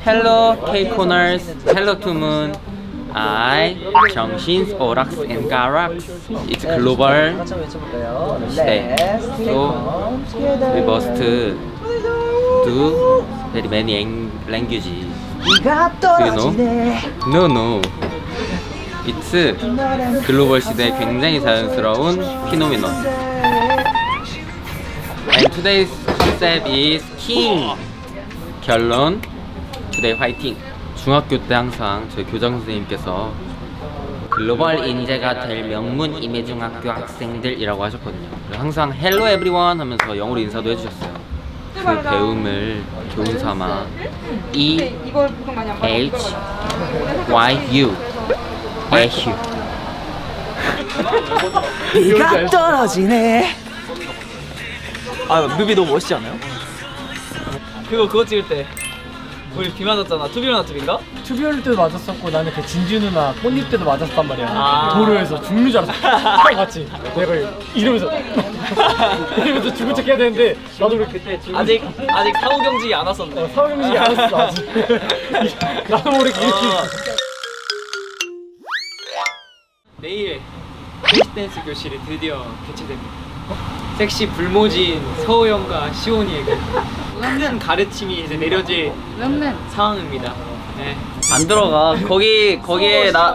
Hello K-Corners, hello to Moon. I, 정신, 오락스 and 가락스. It's global 시대. So we must do very many languages. Do you know? No, no. It's 글로벌 시대에 굉장히 자연스러운 피노미넌. And today's concept is king. 결론, today 화이팅. 중학교 때 항상 저희 교장 선생님께서 글로벌 인재가 될 명문 임예중학교 학생들이라고 하셨거든요. 그래서 항상 hello everyone 하면서 영어로 인사도 해주셨어요. 그 배움을 교훈 삼아 E H Y U 에휴. 비가 떨어지네. 아, 뮤비 너무 멋있지 않아요? 그거 찍을 때 우리 비 맞았잖아. 투비루나 투비인가? 투비올 때도 맞았었고 나는 그 진주 누나 꽃잎 때도 맞았단 말이야. 아. 도로에서 죽는 줄 알았어. 같이 내가 이러면서 이러면서 죽은 척 해야 되는데 나도 그때 아직 사후 경직이 안 왔었네. 사회경직이 안 왔어 아직. 나도 모르게 이렇게. 내일 댄스 교실이 드디어 개최됩니다. 섹시 불모진 서우영과 시온이에게 큰 가르침이 이제 내려질 상황입니다. 네. 안 들어가. 거기에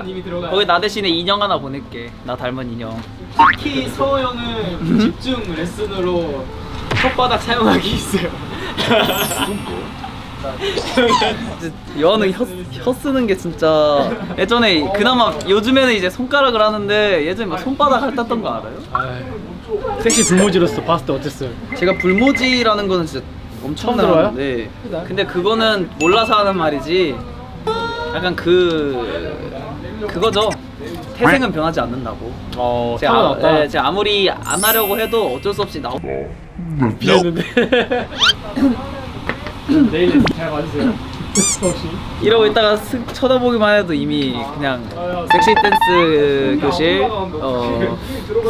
이미 들어가요. 거기 나 대신에 인형 하나 보낼게. 나 닮은 인형. 특히 서우영은 집중 레슨으로 혓바닥 사용하기 있어요. 여는 혀 쓰는 게 진짜 예전에 그나마 요즘에는 이제 손가락을 하는데 예전에 막 손바닥 핥았던 거 알아요? 섹시 불모지로서 봤을 때 어땠어요? 제가 불모지라는 거는 진짜 엄청 들어요? 네. 근데 그거는 몰라서 하는 말이지. 약간 그거죠. 태생은 변하지 않는다고. 제가 아무리 안 하려고 해도 어쩔 수 없이 나오고. 비었는데. 내일 잘 봐주세요. 혹시? 이러고 있다가 슥 쳐다보기만 해도 이미 그냥 섹시 댄스 교실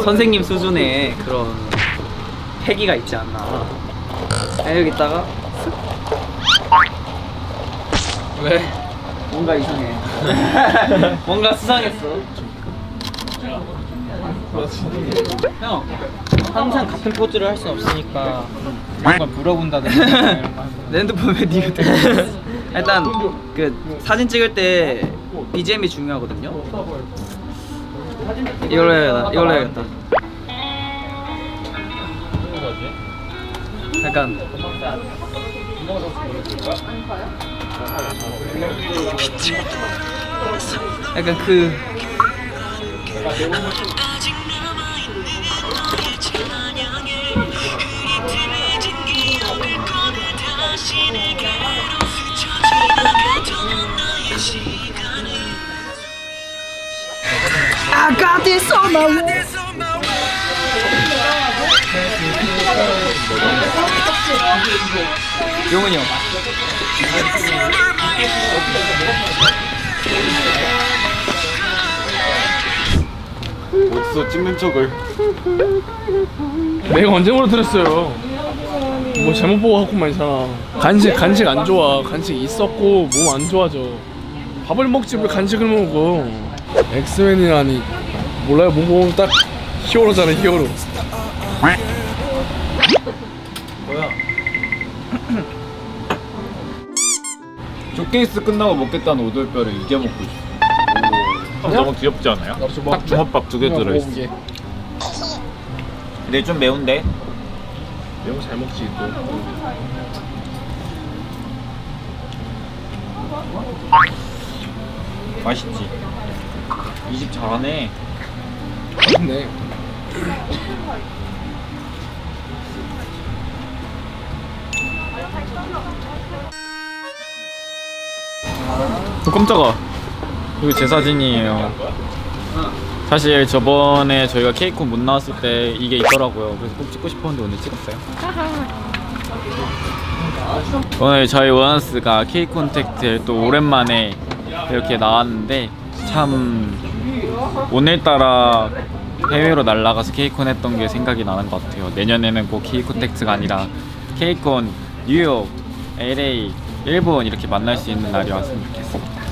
선생님 수준의 그런 패기가 있지 않나. 여기 있다가 슥. 왜? 뭔가 이상해. 뭔가 수상했어. 형, 항상 같은 포즈를 할 수 없으니까 뭔가 물어본다든지 이런 거. 내 핸드폰 왜 니가 들고 있어? 일단 그 사진 찍을 때 BGM이 중요하거든요. 이걸로 해야겠다. 약간 그 I got this on my wall. 용은이 형. 어디서 찍는 척을. 내가 언제 물어드렸어요? 뭐 잘못 보고 갖고만 있잖아. 간식 안 좋아. 간식 있었고 몸 안 좋아져. 밥을 먹지 왜 간식을 먹어? 엑스맨이라니 몰라요. 몸 보면 딱 히어로잖아 히어로. 쇼케이스 끝나고 먹겠다는 오돌뼈를 이제 먹고 있어. 너무 귀엽지 않아요? 딱 주먹밥 2개 들어있어. 근데 좀 매운데? 매운 거 잘 먹지 또. 맛있지? 이 집 잘하네. 네. 깜짝아. 이거 제 사진이에요. 사실 저번에 저희가 케이콘 못 나왔을 때 이게 있더라고요. 그래서 꼭 찍고 싶었는데 오늘 찍었어요. 오늘 저희 원어스가 K-콘택트에 또 오랜만에 이렇게 나왔는데 참 오늘따라 해외로 날아가서 K-콘 했던 게 생각이 나는 것 같아요. 내년에는 꼭 K-콘택트가 아니라 K-콘 뉴욕, LA, 1분 이렇게 만날 수 있는 날이 왔으면 좋겠습니다.